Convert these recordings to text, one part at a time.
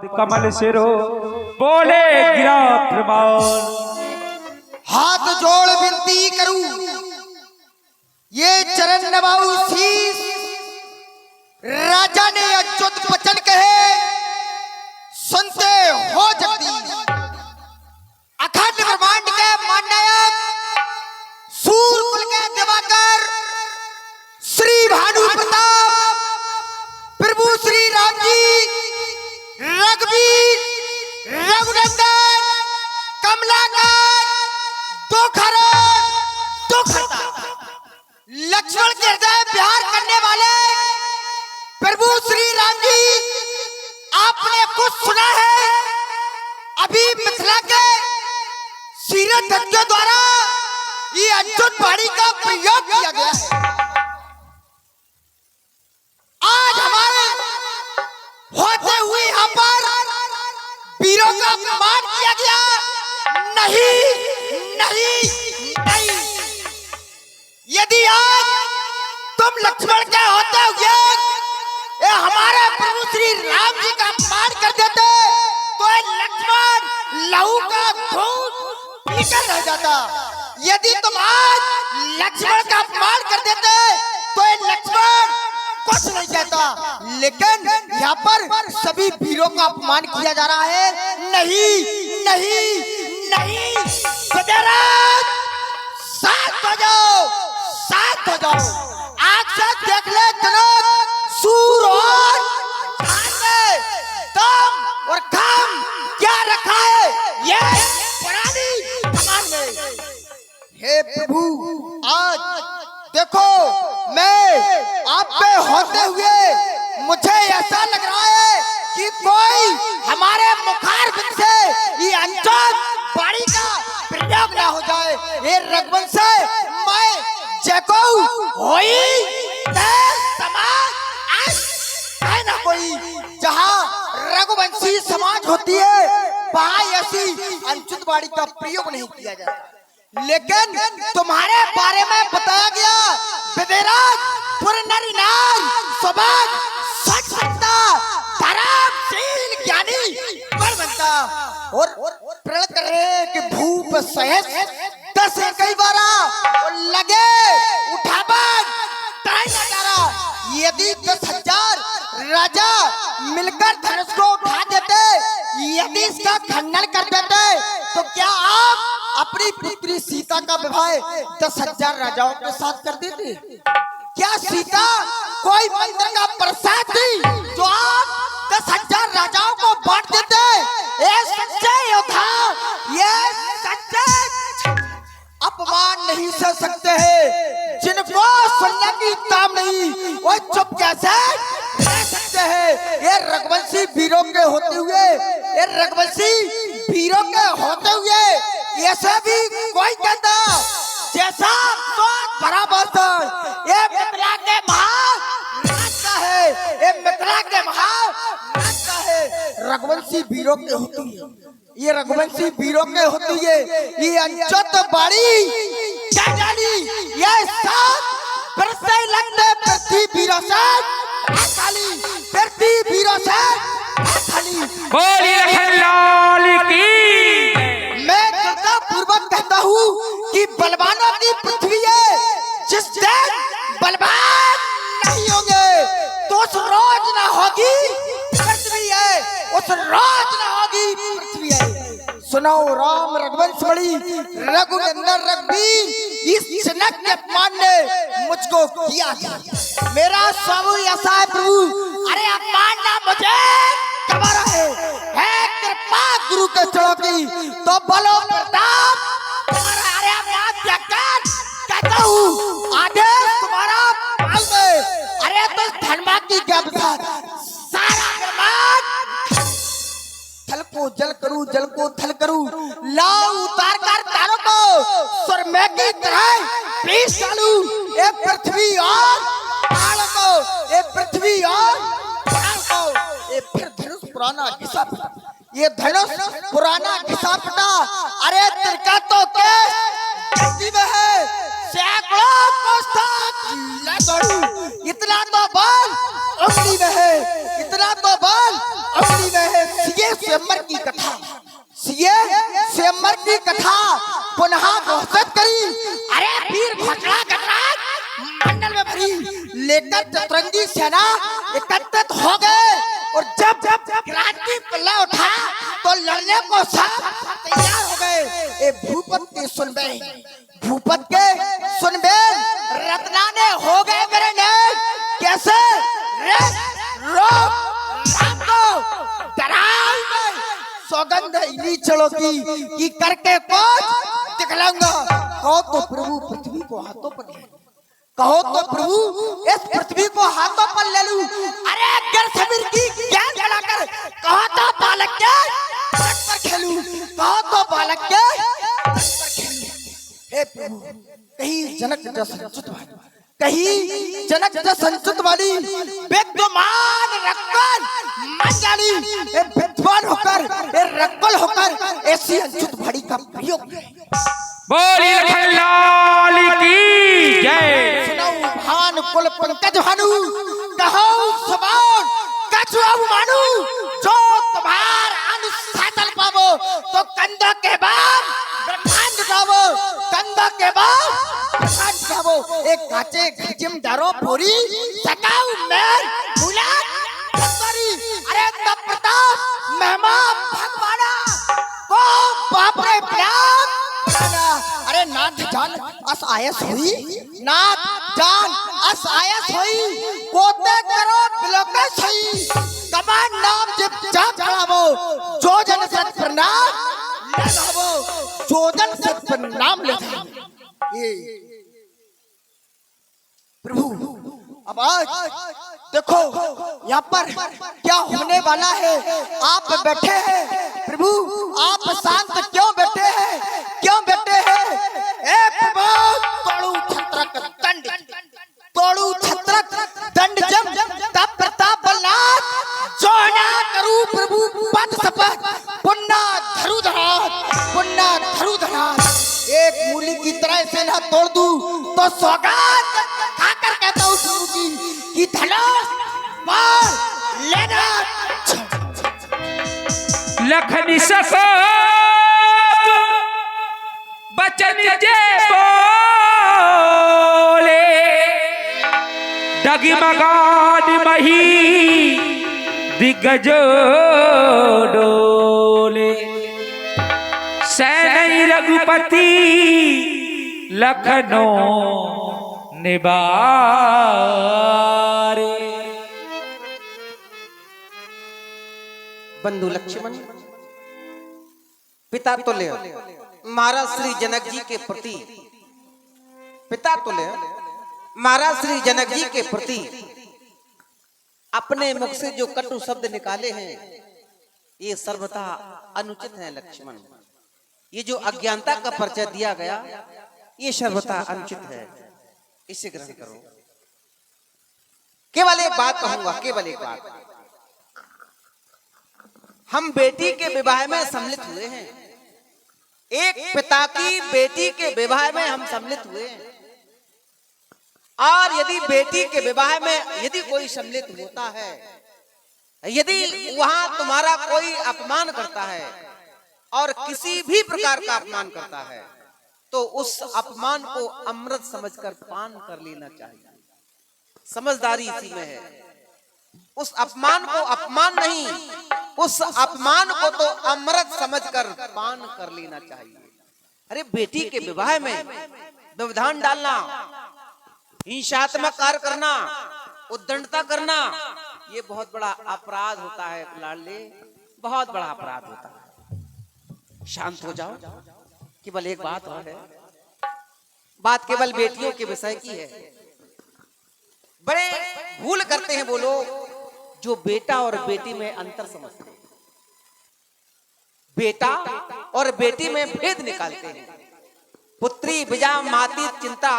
कमल सिरो बोले गिरा प्रमाण। हाथ जोड़ विनती करूं, ये चरण नवाऊं शीश। राजा ने अच्युत वचन कहे, सुनते हो जगदीश। अखंड ब्रह्मांड के महानायक, सूर्य कुल के दिवाकर, श्री भानु प्रताप प्रभु श्री राम जी, रघुवीर रघुनंदन कमलाकर दुखहरण लक्ष्मण के हृदय प्यार करने वाले प्रभु श्री राम जी, आपने कुछ सुना है? अभी मिथिला के सीरत धन्यों द्वारा ये अच्युत वाणी का प्रयोग किया गया है। आज हमारे होते हुए यहाँ पर वीरों का अपमान किया गया। नहीं नहीं नहीं, यदि आज तुम लक्ष्मण के होते हुए ये हमारे प्रभु श्री राम जी का अपमान कर देते तो लक्ष्मण लहू का घूंट पीकर रह जाता। यदि तुम आज लक्ष्मण का अपमान कर देते तो लक्ष्मण कुछ नहीं कहता। लेकिन यहाँ पर सभी वीरों का अपमान किया जा रहा है। नहीं नहीं नहीं, बदेराज साथ हो जाओ, साथ हो जाओ। आँख से देख ले जनक, सूर और चांद में दम और काम क्या रखा है ये पुरानी कमान में। हे प्रभु, आज देखो मैं आप पे होते हुए मुझे ऐसा लग रहा है कि कोई हमारे मुखार बिंद से ये अच्युत वाणी का प्रयोग ना हो जाए। ये रघुवंश से मैं जको होई समाज है ना कोई। जहाँ रघुवंशी समाज होती है वहाँ ऐसी अच्युत वाणी का प्रयोग नहीं किया जाता। लेकिन तुम्हारे बारे में बताया गया, विदेराज पुर नर नार स्वभाव सच बनता, धर्मशील ज्ञानी बल बनता। और प्रण कर रहे कि भूप सहस 10 कई बारा और लगे उठावन टाइम नजारा। यदि 10,000 राजा मिलकर धनुष को उठा देते, यदि इसका खंडन कर देते, तो क्या आप अपनी पुत्री सीता का विवाह 10,000 राजाओं के साथ कर देते? क्या सीता कोई मंदिर का प्रसाद थी जो आप 10,000 राजाओं को बांट देते? ये सच्चे योद्धा, ये सच्चे अपमान नहीं सह सकते हैं। जिनको सुनने की ताम नहीं, वो चुप कैसे रह सकते हैं? ये रघुवंशी वीरों के होते हुए, ये रघुवंशी वीरों के होते हुए ऐसे भी कोई कहता जैसा तो बराबर था। ये मिथिला के महाराजा है, ये मिथिला के महाराजा है। रघुवंशी वीरों के होती है, ये रघुवंशी वीरों के होती है। ये अच्युत वाणी क्या जानी, ये सात बरसे लगते पृथ्वी वीरों से खाली, पृथ्वी वीरों से खाली। बोली लखनलाल की। पूर्वक कहता हूँ कि बलवानों की पृथ्वी है। जिस दिन बलवान नहीं होंगे तो उस रोज ना होगी पृथ्वी है, उस रोज ना होगी पृथ्वी है। सुनो राम रघुवंश मणि रघुनंदन रघुवीर, इस जनक के अपमान ने मुझको किया था। मेरा सब ऐसा है प्रभु, अरे अपमान ना मुझे कबर है कृपा गुरु के चरणों की, तो बलो प्रताप तुम्हारा। अरे कहता हूँ आदेश तुम्हारा पाल में। अरे तो धर्मा की क्या बात, सारा ब्रह्मांड थल को जल करूं, जल को थल करूं, लाओ उतार कर तारों को स्वर में की तरह पीस डालूं। ये पृथ्वी और पहाड़ को, ये पृथ्वी और पहाड़ को। ये फिर धनुष पुराना घिसा पटा, ये धनुष पुराना घिसा पटा। अरे तिरका तो गलती में है, सैकड़ों इतना तो बल उंगली में है, इतना तो बल उंगली में है। स्वयंवर की कथा, ये स्वयंवर की कथा पुनः घोषित करी। अरे वीर घोषणा गजराज मंडल में भरी लेकर चतुरंगी सेना एकत्रित हो गए और जब क्रांति पल्ला उठा तो लड़ने को सब तैयार हो गए। ए भूपत के सुनबे, भूपत के सुनबे, रत्ना ने हो गए मेरे ने कैसे रे रोक राम को डराई में सौगंध इन्हीं चलो की करके कुछ दिखलाऊंगा। कहो तो प्रभु पृथ्वी को हाथों पर ले, कहो तो प्रभु इस पृथ्वी को हाथों पर ले लूं। अरे अगर समीर की ज्ञान चलाकर कहो तो बालक के तट पर खेलूं, कहो तो बालक के तट पर खेलूं। हे प्रभु कहीं जनक जैसा संचित वाली, कहीं जनक जैसा संचित वाली विद्वान रक्कल मन जानी विद्वान होकर रक्कल होकर ऐसी अंचित भाड़ी का प्रयोग। बोलिए लखनलाल की जय। सुनाऊं भान कुल पंकज भानु, कहो सुबान कछुआ मानू, जो तुम्हार अनुशासन पावो तो कंधा के बाप ब्रह्मांड गावो, कंधा के बाप ब्रह्मांड गावो। एक काचे घिम डारो फोरी सकाऊ मेर भूला करी। अरे तब प्रताप महिमा भगवाना को बाप रे प्यार। अरे नाथ जान अस आयस हुई, नाथ जान अस आयस हुई, कोते करो बिलोके सही, कमान नाम जब जाप चढ़ावो, जो जन सत प्रणाम लगावो, जो जन सत प्रणाम लगावो। ये प्रभु अब आज देखो यहाँ पर क्या होने वाला है। आप बैठे हैं प्रभु, आप शांत क्यों बैठे हैं, क्यों बैठे हैं? ए प्रभु तोड़ू छत्रक दंड, तोड़ू छत्रक दंड जम तब प्रताप बलनाथ जो ना करूं प्रभु पद शपथ, पुन्ना धरू धरात, पुन्ना धरू धरात। एक मूली की तरह से ना तोड़ दूं तो सौगात खाकर कहता हूँ प्रभु की धनुष मार लेना। लखनी सको बचन जे बोले, डगमगान मही दिग्गज डोले, सैन रघुपति लखनऊ निबारे। बंधु लक्ष्मण पिता तुल्य महाराज श्री जनक जी के प्रति, पिता तुल्य महाराज श्री जनक जी के प्रति अपने मुख से जो कटु शब्द निकाले हैं ये सर्वथा अनुचित है लक्ष्मण। ये जो अज्ञानता का परिचय दिया गया ये सर्वथा अनुचित है, इसे ग्रहण करो। केवल एक बात कहूंगा, केवल एक बात, हम बेटी के विवाह में सम्मिलित हुए हैं, एक पिता की बेटी के विवाह में हम सम्मिलित हुए हैं, और यदि बेटी के विवाह में यदि कोई सम्मिलित होता है, यदि वहां तुम्हारा कोई अपमान करता है और किसी भी प्रकार का अपमान करता है तो उस अपमान को अमृत समझकर पान कर लेना चाहिए। समझदारी इसी में है। उस अपमान को अपमान नहीं, उस अपमान को तो अमृत समझकर पान कर लेना चाहिए। अरे बेटी के विवाह में व्यवधान डालना, हिंसात्मक कार्य करना, उद्दंडता करना, ये बहुत बड़ा अपराध होता है लाडले, बहुत बड़ा अपराध होता है। शांत हो जाओ। केवल एक बात और है, बात केवल बेटियों के विषय की है। बड़े भूल करते हैं वो लोग जो बेटा और बेटी में अंतर समझते हैं, बेटा और बेटी में भेद निकालते हैं। पुत्री विजा माती चिंता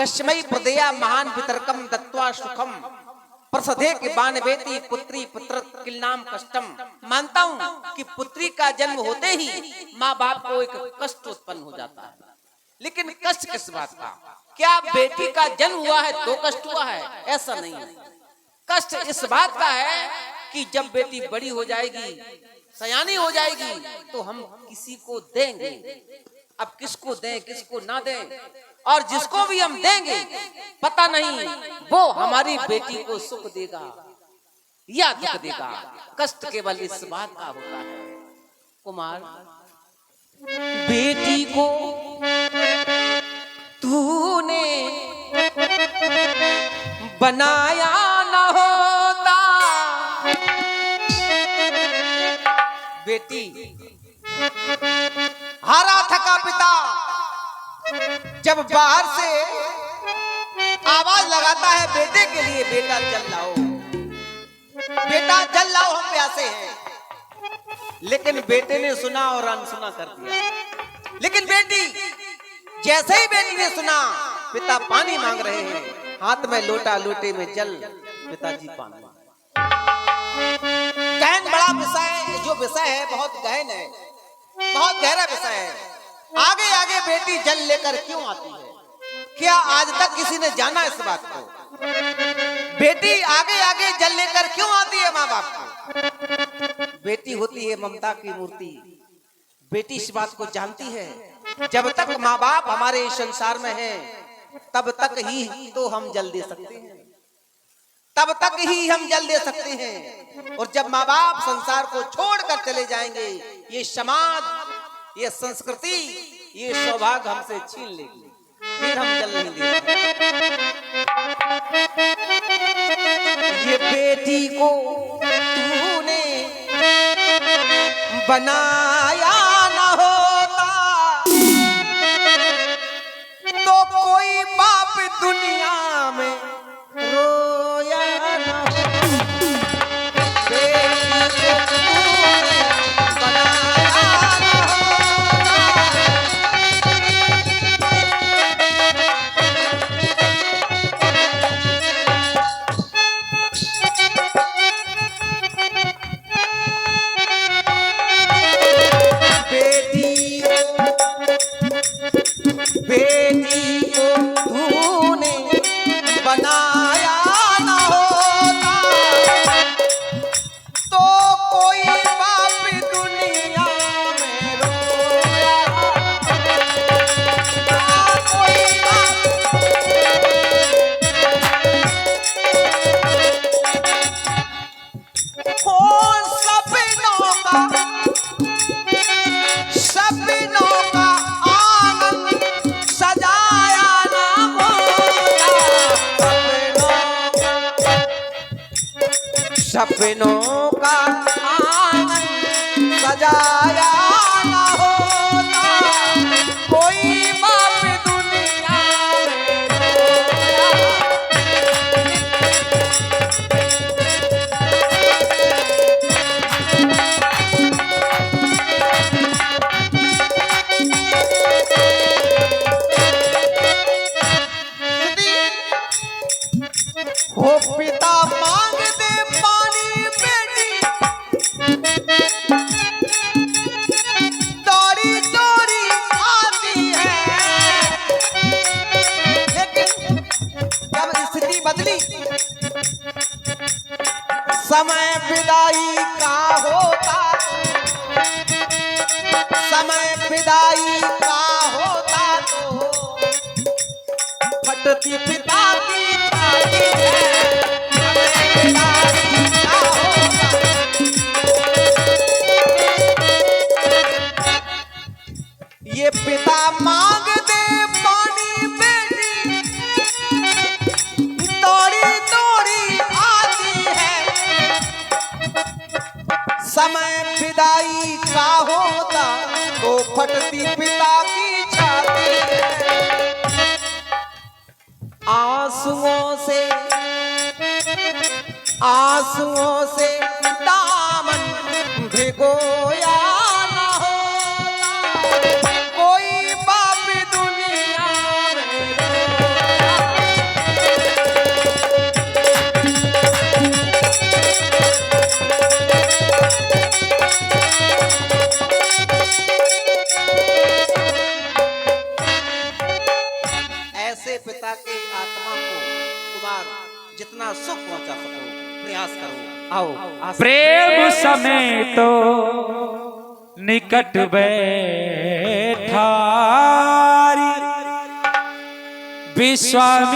कश्मई प्रदेया महान वितर्कम दत्वा सुखम प्रसधे के बान बेटी पुत्री पुत्र किलनाम कष्टम। मानता हूं कि पुत्री का जन्म होते ही माँ बाप को एक कष्ट उत्पन्न हो जाता है, लेकिन कष्ट किस बात का? क्या बेटी का जन्म हुआ है तो कष्ट हुआ है? ऐसा नहीं है। कष्ट इस बात का है कि जब बेटी बड़ी हो जाएगी, सयानी हो जाएगी तो हम किसी को देंगे। अब किसको दें किसको ना दें, और जिसको भी हम देंगे पता नहीं वो हमारी बेटी को सुख देगा या दुख देगा। कष्ट केवल इस बात का होता है कुमार, बेटी को तूने बनाया न होता। बेटी हारा थका पिता जब बाहर से आवाज लगाता है बेटे के लिए, बेटा जल लाओ, बेटा जल लाओ, हम प्यासे हैं। लेकिन बेटे ने सुना और अनसुना कर दिया। लेकिन बेटी, जैसे ही बेटी ने सुना पिता पानी मांग रहे हैं, हाथ में लोटा, लोटे में जल, पिताजी पानी। गहन बड़ा विषय है, जो विषय है बहुत गहन है, बहुत गहरा विषय है। आगे आगे बेटी जल लेकर क्यों आती है, क्या आज तक किसी ने जाना इस बात को? बेटी आगे आगे जल लेकर क्यों आती है माँ बाप को? बेटी होती है ममता की मूर्ति। बेटी इस बात को जानती है, जब तक माँ बाप हमारे इस संसार में हैं तब तक ही तो हम जल दे सकते हैं, तब तक ही हम जल दे सकते हैं। और जब माँ बाप संसार को छोड़कर चले जाएंगे, ये समाज, ये संस्कृति, ये सौभाग्य हमसे छीन लेगी, फिर हम जल नहीं देंगे। ये बेटी को तूने बनाया न होता तो कोई बाप दुनिया में रोया न होता। बेटी को तूने बनाया न होता। बेटी को तूने बनाया न होता तो कोई बाप दुनिया में रोया, कोई बाप। कौन सपनों का आंगन सजाया ना होता, सपनों का आंगन सजाया ना होता, कोई बाप दुनिया में रोया। हो पिता मांग दे पानी, बेटी दौड़ी दौड़ी आती है। लेकिन जब स्थिति बदली, समय विदाई का होता, समय विदाई का होता तो फटती पिता की छाती है। समय विदाई का होता, ये पिता मांग दे पानी, बेटी दौड़ी दौड़ी आती है। समय विदाई का होता तो फटती पिता की छाती है। आंसुओं से दामन भिगोया न होता, कोई बाप दुनिया में रोया। ऐसे पिता के आत्मा को कुमार जितना सुख पहुंचा सको प्रयास करो। आओ आसन। प्रेम समेत तो निकट बैठारी विश्वामित्र